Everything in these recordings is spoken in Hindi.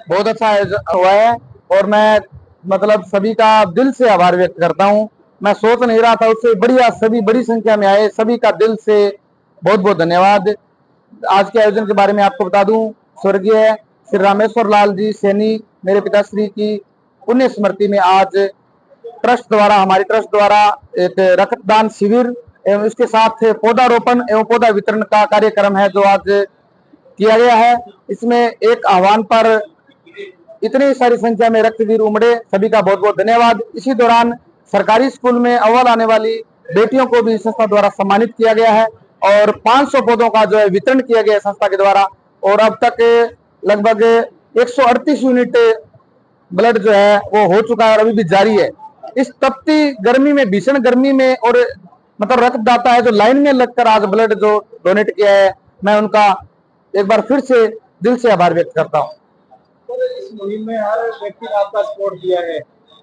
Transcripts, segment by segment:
बहुत अच्छा आयोजन हुआ है और मैं मतलब सभी का दिल से आभार व्यक्त करता हूँ। मैं सोच नहीं रहा था, उससे बढ़िया सभी बड़ी संख्या में आए, सभी का दिल से बहुत बहुत धन्यवाद। आज के आयोजन के बारे में आपको बता दूं, स्वर्गीय श्री रामेश्वर लाल जी सैनी मेरे पिताश्री की पुण्य स्मृति में आज ट्रस्ट द्वारा, हमारी ट्रस्ट द्वारा एक रक्तदान शिविर एवं इसके साथ पौधारोपण एवं पौधा वितरण का कार्यक्रम है जो आज किया गया है। इसमें एक आह्वान पर इतनी सारी संख्या में रक्तवीर उमड़े, सभी का बहुत बहुत धन्यवाद। इसी दौरान सरकारी स्कूल में अव्वल आने वाली बेटियों को भी संस्था द्वारा सम्मानित किया गया है और 500 पौधों का जो है वितरण किया गया है संस्था के द्वारा। और अब तक लगभग 138 यूनिट ब्लड जो है वो हो चुका है और अभी भी जारी है। इस तपती गर्मी में, भीषण गर्मी में, और मतलब रक्तदाता है जो लाइन में लगकर आज ब्लड जो डोनेट किया है, मैं उनका एक बार फिर से दिल से आभार व्यक्त करता हूँ। इस मुहिम में हर व्यक्ति ने आपका सपोर्ट दिया है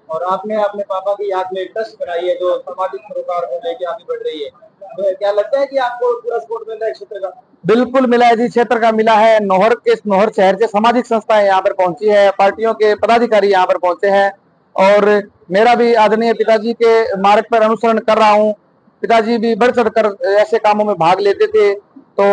और आपने अपने पापा की याद में ट्रस्ट बनाई है जो सामाजिक सरोकार को लेकर आगे बढ़ रही है। तो क्या लगता है कि आपको पूरा सपोर्ट मिल रहा है क्षेत्र का? बिल्कुल मिला है जी, क्षेत्र का मिला है। नौहर शहर से सामाजिक संस्थाएं यहाँ पर पहुंची है, पार्टियों के पदाधिकारी यहाँ पर पहुंचे हैं और मेरा भी आदरणीय पिताजी के मार्ग पर अनुसरण कर रहा हूँ। पिताजी भी बढ़ चढ़कर ऐसे कामों में भाग लेते थे, तो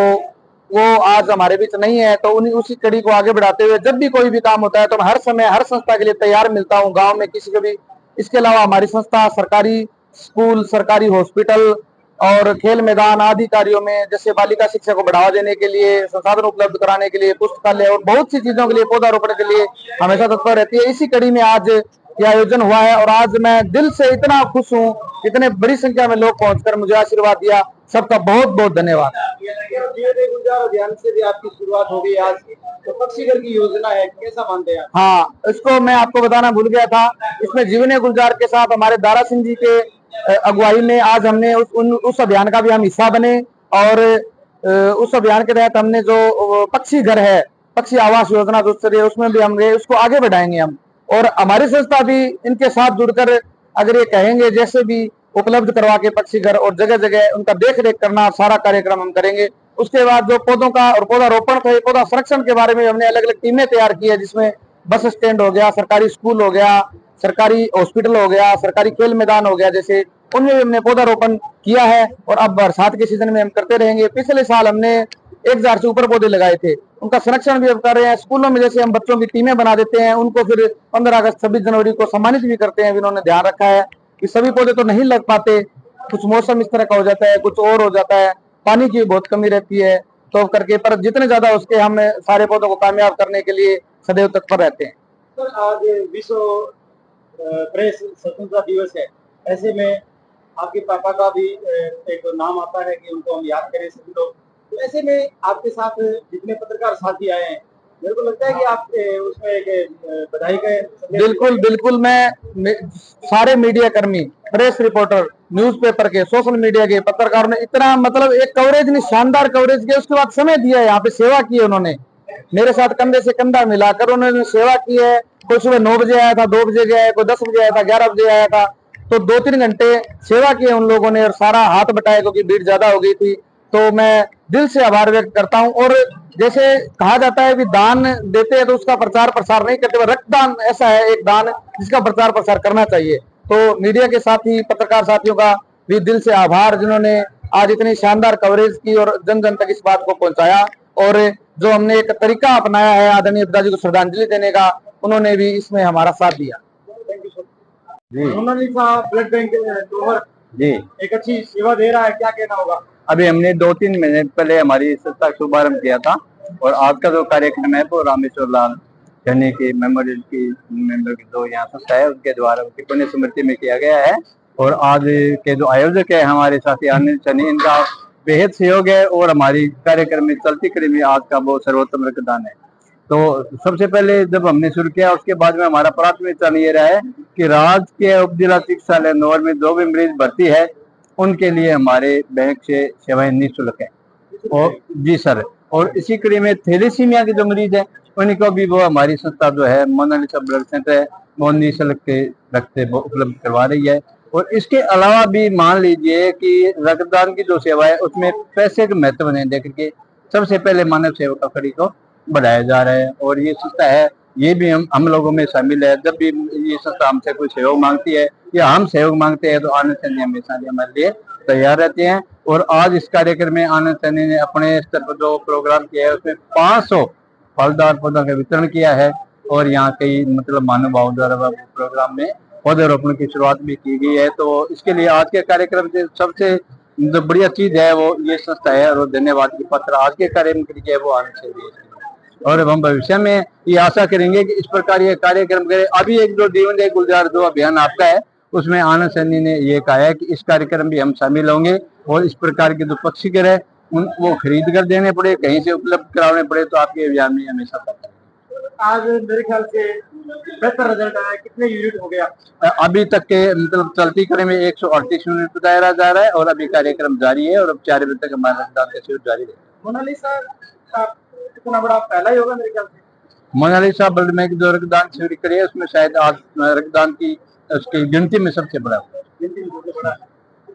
वो आज हमारे बीच नहीं है, तो उन्हीं उसी कड़ी को आगे बढ़ाते हुए जब भी कोई भी काम होता है तो मैं हर समय हर संस्था के लिए तैयार मिलता हूँ, गांव में किसी को भी। इसके अलावा हमारी संस्था सरकारी स्कूल, सरकारी हॉस्पिटल और खेल मैदान आदि कार्यों में, जैसे बालिका शिक्षा को बढ़ावा देने के लिए, संसाधन उपलब्ध कराने के लिए, पुस्तकालय और बहुत सी चीजों के लिए, पौधारोपण के लिए हमेशा तत्पर रहती है। इसी कड़ी में आज यह आयोजन हुआ है और आज मैं दिल से इतना खुश हूँ, इतने बड़ी संख्या में लोग पहुंचकर मुझे आशीर्वाद दिया, सबका बहुत बहुत धन्यवाद। गुलजार अभियान से भी आपकी शुरुआत हो गई आज, तो पक्षी घर की योजना है, कैसा मानते हैं? हाँ, इसको मैं आपको बताना भूल गया था। इसमें जीवने गुलजार के साथ हमारे दारा सिंह जी के अगुवाई में आज हमने उस अभियान का भी हम हिस्सा बने और उस अभियान के तहत हमने जो पक्षी घर है, पक्षी आवास योजना जो चल रही है, उसमें भी हम गए, उसको आगे बढ़ाएंगे हम। और हमारी संस्था भी इनके साथ जुड़कर अगर ये कहेंगे जैसे भी उपलब्ध करवा के पक्षी घर और जगह जगह उनका देख रेख करना, सारा कार्यक्रम हम करेंगे। उसके बाद जो पौधों का और पौधारोपण थे, पौधा संरक्षण के बारे में हमने अलग अलग टीमें तैयार की है, जिसमें बस स्टैंड हो गया, सरकारी स्कूल हो गया, सरकारी हॉस्पिटल हो गया, सरकारी खेल मैदान हो गया, जैसे उनमें भी हमने पौधारोपण किया है और अब बरसात के सीजन में हम करते रहेंगे। पिछले साल हमने 1,000 से ऊपर पौधे लगाए थे, उनका संरक्षण भी अब कर रहे हैं। स्कूलों में जैसे हम बच्चों की टीमें बना देते हैं, उनको फिर 15 अगस्त 26 जनवरी को सम्मानित भी करते हैं। इन्होंने ध्यान रखा है कि सभी पौधे तो नहीं लग पाते, कुछ मौसम इस तरह का हो जाता है, कुछ और हो जाता है, पानी की बहुत कमी रहती है, तो करके पर जितने ज्यादा उसके हम सारे पौधों को कामयाब करने के लिए सदैव तत्पर रहते हैं। सर, आज विश्व प्रेस स्वतंत्रता दिवस है, ऐसे में आपके पापा का भी एक नाम आता है कि उनको हम याद करें सभी लोग। तो ऐसे में आपके साथ जितने पत्रकार साथी आए हैं, मेरे को लगता है कि आप उसमें एक बधाई का बिल्कुल बिल्कुल, मैं सारे मीडिया कर्मी, प्रेस रिपोर्टर, न्यूज़पेपर के, सोशल मीडिया के पत्रकारों ने इतना मतलब एक कवरेज नहीं, शानदार कवरेज किया। उसके बाद समय दिया है, यहाँ पे सेवा की है उन्होंने, मेरे साथ कंधे से कंधा मिलाकर उन्होंने सेवा की है। कोई सुबह 9 बजे आया था, 2 बजे गया है, कोई 10 बजे आया था, 11 बजे आया था, तो 2-3 घंटे सेवा की है उन लोगों ने और सारा हाथ बटाया क्योंकि भीड़ ज्यादा हो गई थी। तो मैं दिल से आभार व्यक्त करता हूँ। और जैसे कहा जाता है कि दान देते हैं तो उसका प्रचार प्रसार नहीं करते, रक्तदान ऐसा है एक दान जिसका प्रचार प्रसार करना चाहिए। तो मीडिया के साथी, पत्रकार साथियों का भी दिल से आभार, जिन्होंने आज इतनी शानदार कवरेज की और जन जन तक इस बात को पहुंचाया। और जो हमने एक तरीका अपनाया है आदरणीय पिताजी को श्रद्धांजलि देने का, उन्होंने भी इसमें हमारा साथ दिया। जी, ब्लड बैंक जी, एक अच्छी सेवा दे रहा है, क्या कहना होगा? अभी हमने 2-3 महीने पहले हमारी संस्था का शुभारंभ किया था और आज का जो कार्यक्रम है वो रामेश्वर लाल सैनी की मेमोरियल की मेंबर की जो यहाँ संस्था है उनके द्वारा उनकी पुण्य स्मृति में किया गया है। और आज के जो आयोजक है हमारे साथी अनिल सैनी, इनका बेहद सहयोग है और हमारी कार्यक्रम में चलती कड़ी में आज का वो सर्वोत्तम रक्तदान है। तो सबसे पहले जब हमने शुरू किया उसके बाद में हमारा प्राथमिकता ये रहा है कि राजकीय उप जिला चिकित्सालय नौर में जो भी मरीज भर्ती है उनके लिए हमारे बैंक से सेवाएं निःशुल्क है। और जी सर, और इसी कड़ी में थैलेसीमिया के जो मरीज है उनको भी वो हमारी संस्था जो है मोनालिसा ब्लड सेंटर है वो निःशुल्क के रक्त उपलब्ध करवा रही है। और इसके अलावा भी मान लीजिए कि रक्तदान की जो सेवा है उसमें पैसे के महत्व नहीं देख के सबसे पहले मानव सेवा का कड़ी को बढ़ाया जा रहा है। और ये संस्था है ये भी हम लोगों में शामिल है। जब भी ये संस्था हमसे कोई सहयोग मांगती है या हम सहयोग मांगते हैं तो आनंद सैनी हमेशा हमारे लिए तैयार रहते हैं। और आज इस कार्यक्रम में आनंद सैनी ने अपने स्तर पर जो प्रोग्राम किया है उसमें 500 फलदार पौधों का वितरण किया है और यहाँ कई मतलब महानुभावों द्वारा प्रोग्राम में पौधरोपण की शुरुआत भी की गई है। तो इसके लिए आज के कार्यक्रम से सबसे जो बढ़िया चीज है वो ये संस्था है और धन्यवाद की पात्र आज के कार्यक्रम के लिए वो आनंद सैनी है। और हम भविष्य में ये आशा करेंगे कि इस प्रकार ये कार्यक्रम करें। अभी एक जो जीवन एक गुलजार दो अभियान आपका है उसमें आनंद सैनी ने ये कहा है कि इस कार्यक्रम भी हम शामिल होंगे और इस प्रकार के जो पक्षी है उन वो खरीद कर देने पड़े कहीं से उपलब्ध कराने पड़े तो आपके अभियान में हमेशा पता आज मेरे ख्याल से बेहतर रिजल्ट आया, कितने यूनिट हो गया? अभी तक के मतलब चलती कड़ी में 138 यूनिट बताया जा रहा है और अभी कार्यक्रम जारी है और अब 4 बजे तक हमारा रक्तदान का शिविर जारी रहेगा। मोनालिसा का इतना बड़ा पहला ही होगा मेरे ख्याल से। मोनालिसा ब्लड बैंक जो रक्तदान शिविर करी है उसमें शायद आज रक्तदान की उसकी गिनती में सबसे बड़ा गिनती में सबसे बड़ा